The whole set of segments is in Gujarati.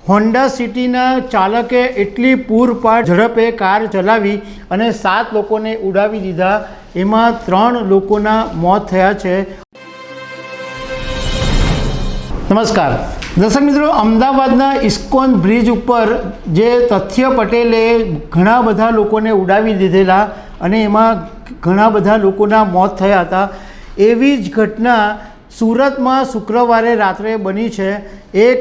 હોન્ડા સિટીના ચાલકે એટલી પૂરપાટ ઝડપે કાર ચલાવી અને 7 લોકોને ઉડાવી દીધા. એમાં 3 લોકોના મોત થયા છે. નમસ્કાર દર્શક મિત્રો, અમદાવાદના ઇસ્કોન બ્રિજ ઉપર જે તથ્ય પટેલે ઘણા બધા લોકોને ઉડાવી દીધેલા અને એમાં ઘણા બધા લોકોના મોત થયા હતા, એવી જ ઘટના સુરતમાં શુક્રવારે રાત્રે બની છે. એક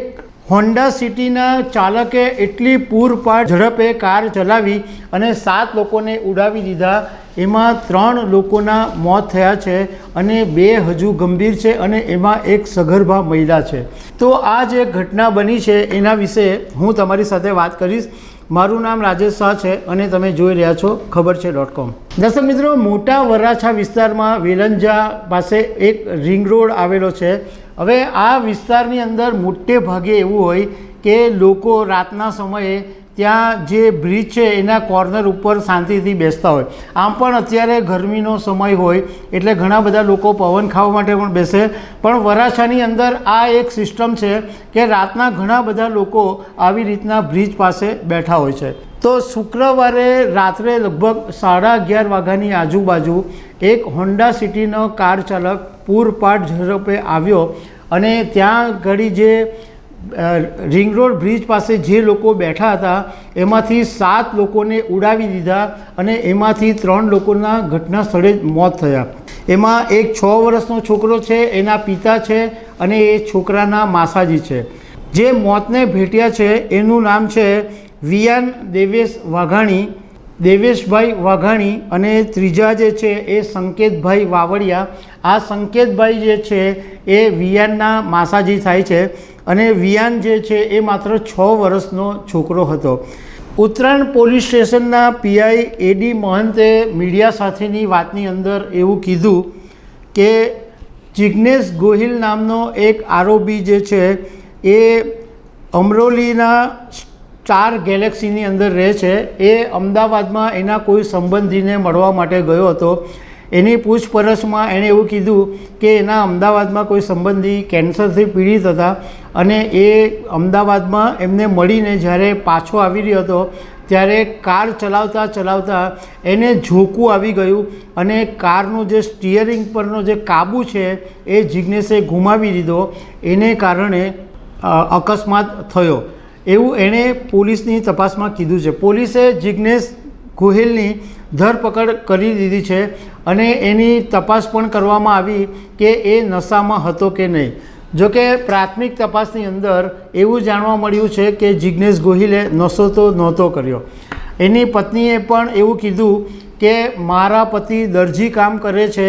હોન્ડા સિટીના ચાલકે એટલી પૂરપાટ ઝડપે કાર ચલાવી અને 7 લોકોને ઉડાવી દીધા. એમાં 3 લોકોના મોત થયા છે અને 2 હજુ ગંભીર છે અને એમાં એક સગર્ભા મહિલા છે. તો આ જે ઘટના બની છે એના વિશે હું તમારી સાથે વાત કરીશ. મારું નામ રાજેશ શાહ છે અને તમે જોઈ રહ્યા છો ખબર છે.com. દર્શક મિત્રો, મોટા વરાછા વિસ્તારમાં વેલંજા પાસે એક રિંગ રોડ આવેલો છે. હવે આ વિસ્તારની અંદર મોટે ભાગે એવું હોય કે લોકો રાતના સમયે ત્યાં જે બ્રિજ છે એના કોર્નર ઉપર શાંતિથી બેસતા હોય. આમ પણ અત્યારે ગરમીનો સમય હોય એટલે ઘણા બધા લોકો પવન ખાવા માટે પણ બેસે. પણ વરાછાની અંદર આ એક સિસ્ટમ છે કે રાતના ઘણા બધા લોકો આવી રીતના બ્રિજ પાસે બેઠા હોય છે. તો શુક્રવારે રાત્રે લગભગ 11:30 વાગ્યાની આજુબાજુ એક હોન્ડા સિટીનો કાર ચાલક પૂરપાટ ઝડપે આવ્યો અને ત્યાં ઘડી જે રિંગ રોડ બ્રિજ પાસે જે લોકો બેઠા હતા એમાંથી 7 લોકોને ઉડાવી દીધા અને એમાંથી 3 લોકોના ઘટના સ્થળે જ મોત થયા. એમાં એક 6 વર્ષનો છોકરો છે, એના પિતા છે અને એ છોકરાના માસાજી છે. જે મોતને ભેટ્યા છે એનું નામ છે વિયાન દેવેશભાઈ વાઘાણી અને ત્રીજા જે છે એ સંકેતભાઈ વાવડિયા. આ સંકેતભાઈ જે છે એ વિયાનના માસાજી થાય છે અને વિયાન જે છે એ માત્ર 6 વર્ષનો છોકરો હતો. ઉત્તરાયણ પોલીસ સ્ટેશનના પીઆઈ એડી મહંતે મીડિયા સાથેની વાતની અંદર એવું કીધું કે જિગ્નેશ ગોહિલ નામનો એક આરોપી જે છે એ અમરોલીના સ્ટાર ગેલેક્સીની અંદર રહે છે. એ અમદાવાદમાં એના કોઈ સંબંધીને મળવા માટે ગયો હતો. એની પૂછપરછમાં એણે એવું કીધું કે એના અમદાવાદમાં કોઈ સંબંધી કેન્સરથી પીડિત હતા અને એ અમદાવાદમાં એમને મળીને જ્યારે પાછો આવી રહ્યો હતો ત્યારે કાર ચલાવતા ચલાવતા એને ઝોકું આવી ગયું અને કારનો જે સ્ટિયરિંગ પરનો જે કાબુ છે એ જિગ્નેશે ગુમાવી દીધો. એને કારણે અકસ્માત થયો એવું એણે પોલીસની તપાસમાં કીધું છે. પોલીસે જિગ્નેશ ગોહિલની ધરપકડ કરી દીધી છે અને એની તપાસ પણ કરવામાં આવી કે એ નશામાં હતો કે નહીં. જોકે પ્રાથમિક તપાસની અંદર એવું જાણવા મળ્યું છે કે જિગ્નેશ ગોહિલે નશો તો નહોતો કર્યો. એની પત્નીએ પણ એવું કીધું કે મારા પતિ દરજી કામ કરે છે,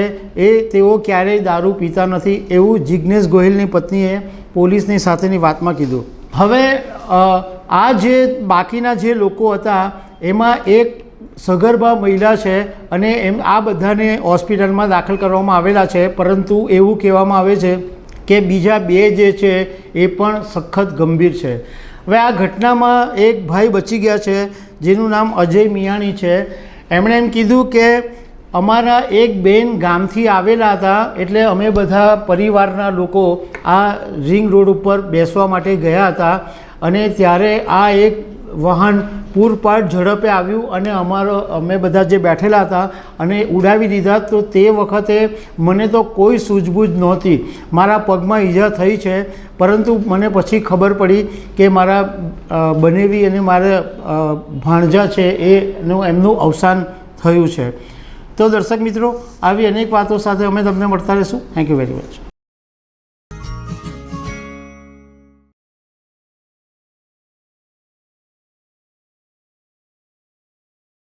તેઓ ક્યારેય દારૂ પીતા નથી, એવું જિગ્નેશ ગોહિલની પત્નીએ પોલીસની સાથેની વાતમાં કીધું. હવે આ જે બાકીના જે લોકો હતા એમાં એક સગર્ભા મહિલા છે અને આ બધાને હોસ્પિટલમાં દાખલ કરવામાં આવેલા છે. પરંતુ એવું કહેવામાં આવે છે કે બીજા 2 જે છે એ પણ સખત ગંભીર છે. હવે આ ઘટનામાં એક ભાઈ બચી ગયા છે જેનું નામ અજય મિયાણી છે. એમણે એમ કીધું કે અમારા એક બેન ગામથી આવેલા હતા એટલે અમે બધા પરિવારના લોકો આ રિંગ રોડ ઉપર બેસવા માટે ગયા હતા અને ત્યારે આ એક વાહન પૂરપાટ ઝડપે આવ્યું અને અમે બધા જે બેઠેલા હતા અને ઉડાવી દીધા. તો તે વખતે મને તો કોઈ સૂઝબૂઝ નહોતી. મારા પગમાં ઈજા થઈ છે પરંતુ મને પછી ખબર પડી કે મારા બનેવી અને મારા ભાણજા છે એમનું અવસાન થયું છે. તો દર્શક મિત્રો, આવી અનેક વાતો સાથે અમે તમને મળતા રહીશું. Thank you very much.